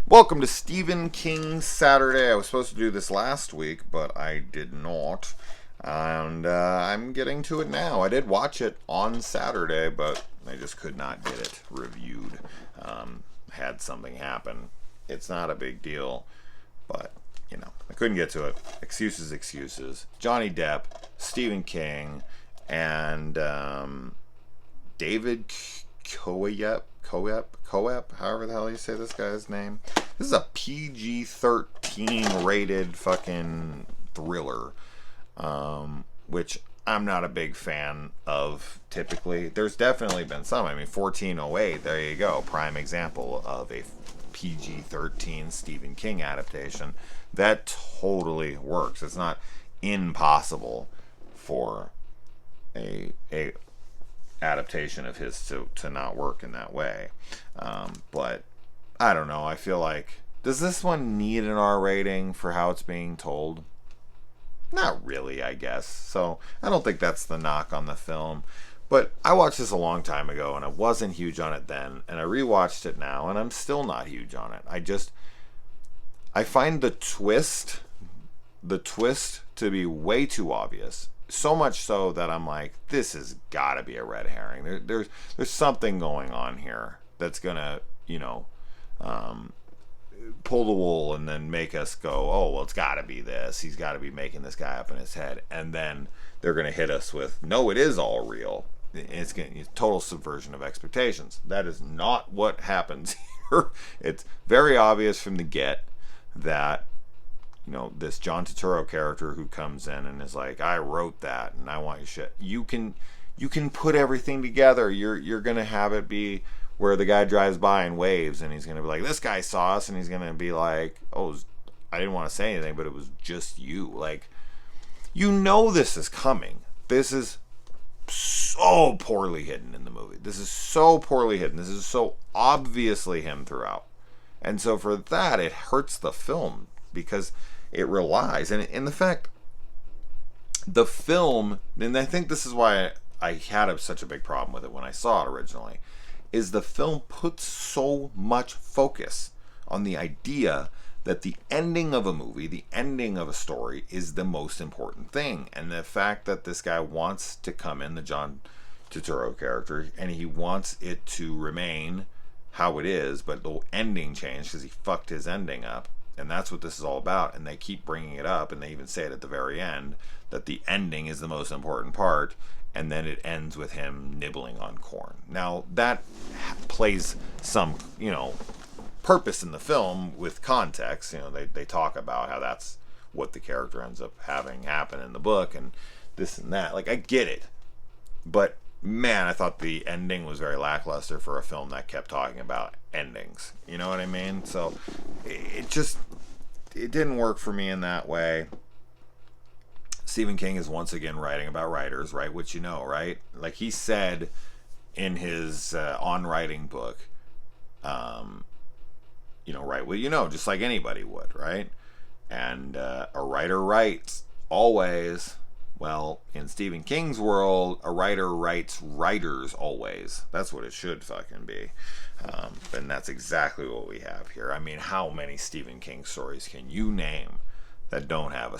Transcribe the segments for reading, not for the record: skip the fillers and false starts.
Welcome to Stephen King Saturday. I was supposed to do this last week, but I did not. And I'm getting to it now. I did watch it on Saturday, but I just could not get it reviewed. Had something happen. It's not a big deal, but, I couldn't get to it. Excuses. Johnny Depp, Stephen King, and David Coep, however the hell you say this guy's name. This is a PG-13 rated fucking thriller, which I'm not a big fan of typically. There's definitely been some. 1408, there you go. Prime example of a PG-13 Stephen King adaptation. That totally works. It's not impossible for a adaptation of his to not work in that way. But I don't know. I feel like, does this one need an R rating for how it's being told? Not really, I guess. So I don't think that's the knock on the film. But I watched this a long time ago and I wasn't huge on it then. And I rewatched it now and I'm still not huge on it. I find the twist to be way too obvious. So much so that I'm like, this has got to be a red herring. There's something going on here that's gonna, pull the wool and then make us go, oh, well, it's got to be this. He's got to be making this guy up in his head, and then they're gonna hit us with, no, it is all real. It's total subversion of expectations. That is not what happens here. It's very obvious from the get that this John Turturro character who comes in and is like, I wrote that and I want your shit. You can put everything together. You're gonna have it be where the guy drives by and waves and he's gonna be like, this guy saw us, and he's gonna be like, oh, I didn't want to say anything, but it was just you. Like, this is coming. This is so poorly hidden in the movie. This is so poorly hidden. This is so obviously him throughout. And so for that, it hurts the film because it relies, and in the fact, the film, and I think this is why I had such a big problem with it when I saw it originally, is the film puts so much focus on the idea that the ending of a movie, the ending of a story, is the most important thing. And the fact that this guy wants to come in, the John Turturro character, and he wants it to remain how it is, but the ending changed because he fucked his ending up. And that's what this is all about. And they keep bringing it up, and they even say it at the very end, that the ending is the most important part, and then it ends with him nibbling on corn. Now, that plays some, purpose in the film with context. They talk about how that's what the character ends up having happen in the book, and this and that. Like, I get it. But, man, I thought the ending was very lackluster for a film that kept talking about endings. You know what I mean? So it didn't work for me in that way. Stephen King is once again writing about writers, right? Which right? Like he said in his on writing book, write what just like anybody would, right? And a writer writes always. Well, in Stephen King's world, a writer writes writers always. That's what it should fucking be. And that's exactly what we have here. How many Stephen King stories can you name that don't have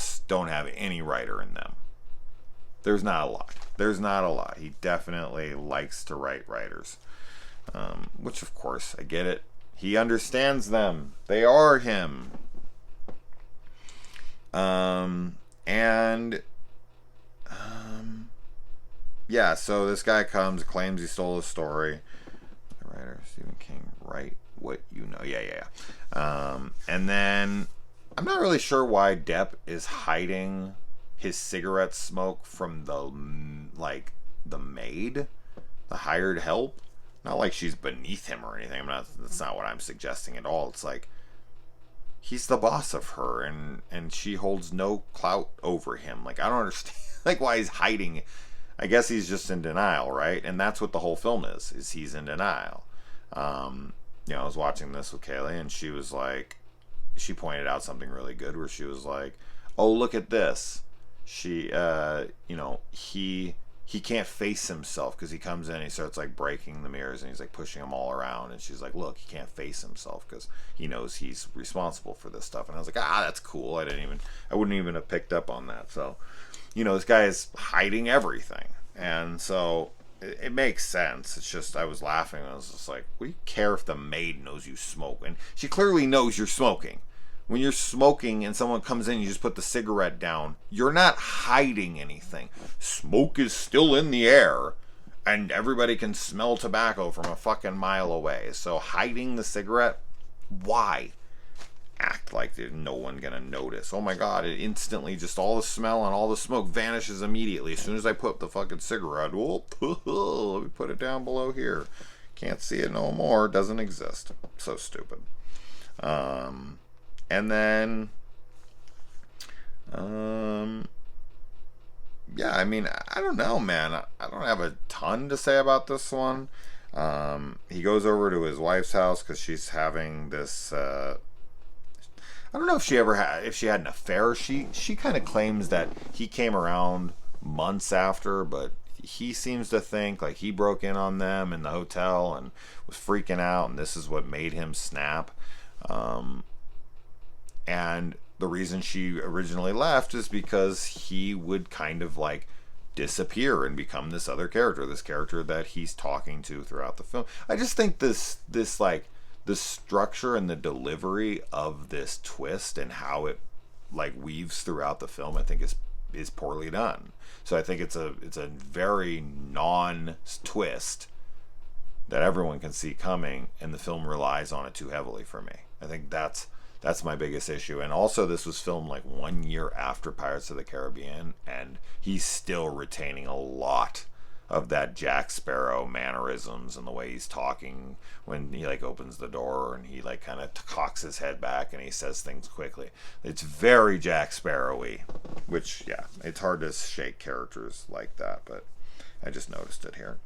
any writer in them? There's not a lot. He definitely likes to write writers. Which, of course, I get it. He understands them. They are him. Yeah, so this guy comes, claims he stole a story. The writer, Stephen King, write what you know. Yeah. And then, I'm not really sure why Depp is hiding his cigarette smoke from the maid, the hired help. Not like she's beneath him or anything. That's not what I'm suggesting at all. It's like, he's the boss of her, and she holds no clout over him. Like, I don't understand why he's hiding. I guess he's just in denial, right? And that's what the whole film is he's in denial. I was watching this with Kaylee, and she was like, she pointed out something really good where she was like, oh, look at this. He he can't face himself because he comes in and he starts like breaking the mirrors and he's like pushing them all around, and she's like, look, he can't face himself because he knows he's responsible for this stuff. And I was like, that's cool. I wouldn't even have picked up on that. So, this guy is hiding everything, and so it makes sense. It's just I was laughing. I was just like, what do you care if the maid knows you smoke? And she clearly knows you're smoking. When you're smoking and someone comes in, you just put the cigarette down. You're not hiding anything. Smoke is still in the air, and everybody can smell tobacco from a fucking mile away. So hiding the cigarette, why? Act like there's no one gonna notice. Oh my god, it instantly, just all the smell and all the smoke vanishes immediately. As soon as I put the fucking cigarette, let me put it down below here. Can't see it no more. Doesn't exist. So stupid. And then, yeah, I mean, I don't know, man. I don't have a ton to say about this one. He goes over to his wife's house because she's having this, I don't know if she had an affair. She kind of claims that he came around months after, but he seems to think like he broke in on them in the hotel and was freaking out, and this is what made him snap. And the reason she originally left is because he would kind of like disappear and become this other character, this character that he's talking to throughout the film. I just think this like the structure and the delivery of this twist and how it like weaves throughout the film, I think is poorly done. So I think it's a very non-twist that everyone can see coming, and the film relies on it too heavily for me. I think that's my biggest issue. And also, this was filmed like 1 year after Pirates of the Caribbean, and he's still retaining a lot of that Jack Sparrow mannerisms and the way he's talking when he like opens the door and he like kind of cocks his head back and he says things quickly. It's very Jack Sparrow-y, which, yeah, it's hard to shake characters like that, but I just noticed it here.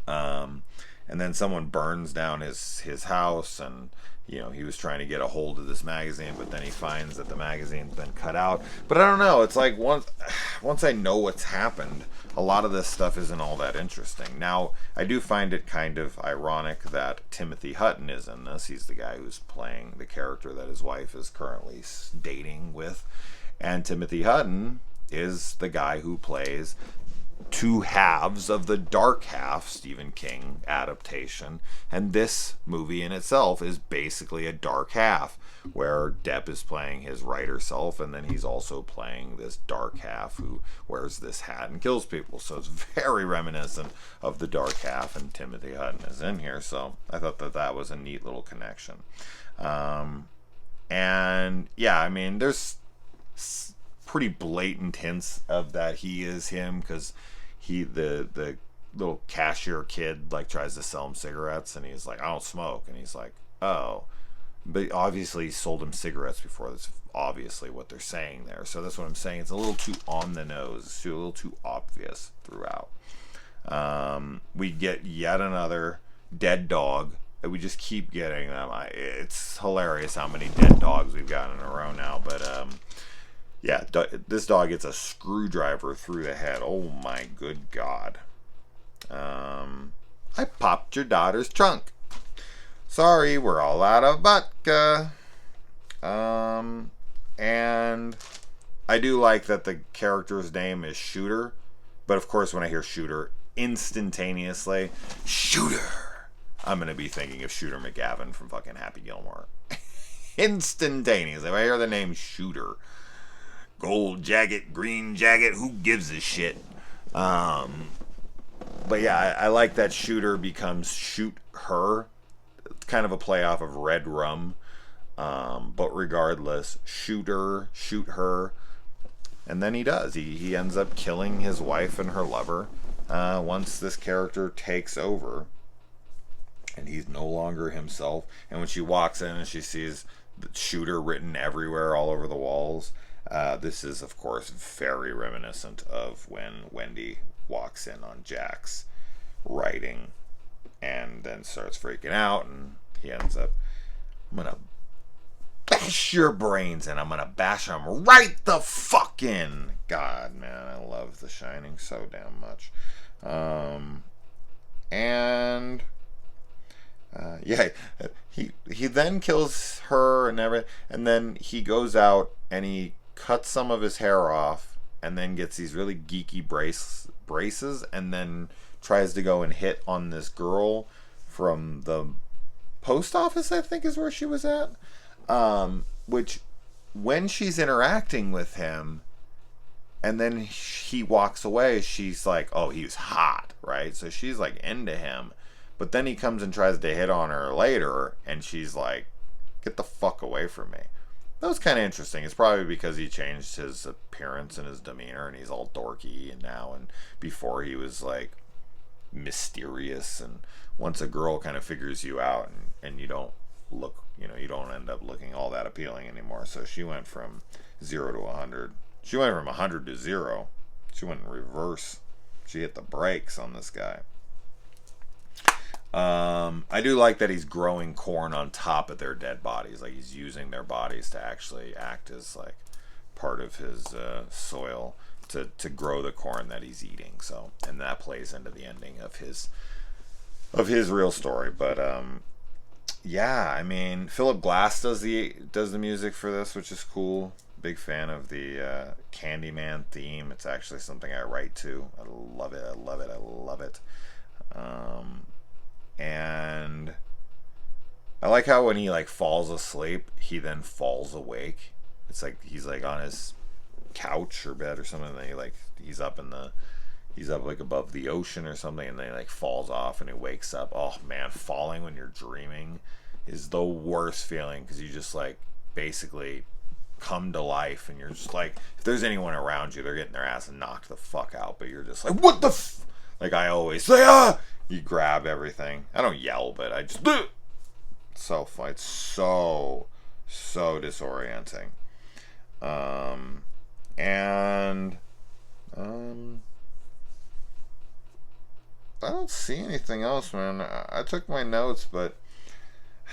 And then someone burns down his house, and he was trying to get a hold of this magazine, but then he finds that the magazine's been cut out. But I don't know, it's like once I know what's happened, a lot of this stuff isn't all that interesting. Now, I do find it kind of ironic that Timothy Hutton is in this. He's the guy who's playing the character that his wife is currently dating with. And Timothy Hutton is the guy who plays two halves of the Dark Half Stephen King adaptation, and this movie in itself is basically a dark half where Depp is playing his writer self, and then he's also playing this dark half who wears this hat and kills people. So it's very reminiscent of the Dark Half, and Timothy Hutton is in here, so I thought that was a neat little connection. And yeah, I mean, there's pretty blatant hints of that he is him, because the little cashier kid like tries to sell him cigarettes, and he's like, I don't smoke, and he's like, oh, but obviously he sold him cigarettes before. That's obviously what they're saying there. So that's what I'm saying. It's a little too on the nose. It's a little too obvious throughout. We get yet another dead dog. We just keep getting them. It's hilarious how many dead dogs we've got in a row now, but yeah, this dog gets a screwdriver through the head. Oh my good God. I popped your daughter's trunk. Sorry, we're all out of vodka. And I do like that the character's name is Shooter. But of course, when I hear Shooter, instantaneously, Shooter, I'm going to be thinking of Shooter McGavin from fucking Happy Gilmore. Instantaneously. If I hear the name Shooter, gold jacket, green jacket, who gives a shit? But yeah, I like that Shooter becomes Shoot Her. It's kind of a play off of Red Rum. But regardless, Shooter, Shoot Her. And then he does. He ends up killing his wife and her lover once this character takes over. And he's no longer himself. And when she walks in and she sees the Shooter written everywhere all over the walls, this is, of course, very reminiscent of when Wendy walks in on Jack's writing and then starts freaking out, and he ends up, I'm going to bash your brains in. I'm going to bash them right the fuck in. God, man, I love The Shining so damn much. Um, and yeah, he then kills her and everything, and then he goes out and he cuts some of his hair off, and then gets these really geeky braces, and then tries to go and hit on this girl from the post office, I think is where she was at. Which, when she's interacting with him, and then he walks away, she's like, oh, he was hot, right? So she's like into him. But then he comes and tries to hit on her later, and she's like, get the fuck away from me. That was kind of interesting. It's probably because he changed his appearance and his demeanor, and he's all dorky and now, and before he was like mysterious. And once a girl kind of figures you out, and you don't look, you don't end up looking all that appealing anymore. So she went from 0 to 100. She went from 100 to 0. She went in reverse. She hit the brakes on this guy. I do like that he's growing corn on top of their dead bodies. Like, he's using their bodies to actually act as like part of his soil to grow the corn that he's eating. So, and that plays into the ending of his real story. But yeah, I mean, Philip Glass does the music for this, which is cool. Big fan of the Candyman theme. It's actually something I write to. I love it. I love it. I love it. And I like how when he like falls asleep, he then falls awake. It's like he's like on his couch or bed or something. And he's up like above the ocean or something, and then he like falls off and he wakes up. Oh man, falling when you're dreaming is the worst feeling, because you just like basically come to life, and you're just like, if there's anyone around you, they're getting their ass knocked the fuck out, but you're just like, what the like I always say, you grab everything. I don't yell, but I just it's so disorienting. And I don't see anything else, man. I took my notes, but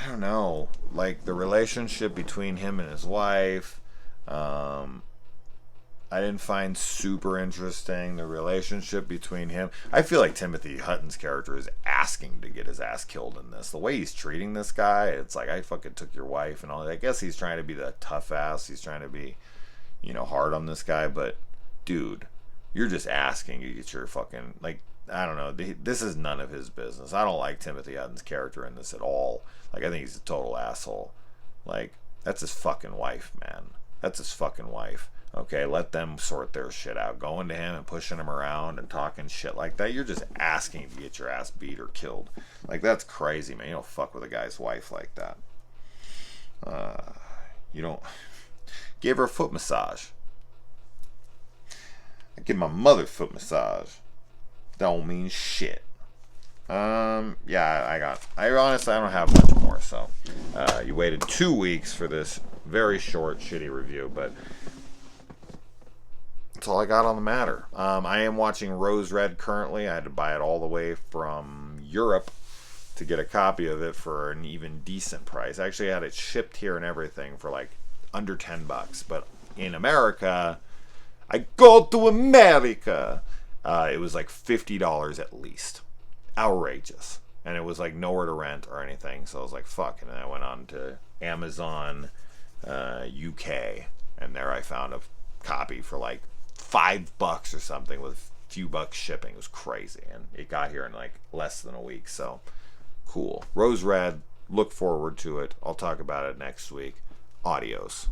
I don't know. Like, the relationship between him and his wife, I didn't find super interesting. The relationship between him, I feel like Timothy Hutton's character is asking to get his ass killed in this. The way he's treating this guy, it's like, I fucking took your wife and all that. I guess he's trying to be the tough ass. He's trying to be, hard on this guy. But, dude, you're just asking to get your fucking, like, I don't know. This is none of his business. I don't like Timothy Hutton's character in this at all. Like, I think he's a total asshole. Like, that's his fucking wife, man. That's his fucking wife. Okay, let them sort their shit out. Going to him and pushing him around and talking shit like that, you're just asking to get your ass beat or killed. Like, that's crazy, man. You don't fuck with a guy's wife like that. You don't... Gave her a foot massage. I give my mother a foot massage. Don't mean shit. Yeah, I honestly, I don't have much more, so you waited 2 weeks for this very short, shitty review, but that's all I got on the matter. I am watching Rose Red currently. I had to buy it all the way from Europe to get a copy of it for an even decent price. I actually had it shipped here and everything for like under $10, but in America, I go to America. It was like $50 at least. Outrageous. And it was like nowhere to rent or anything. So I was like, fuck. And then I went on to Amazon UK. And there I found a copy for like $5 or something with a few bucks shipping. It was crazy. And it got here in like less than a week. So cool. Rose Red. Look forward to it. I'll talk about it next week. Adios.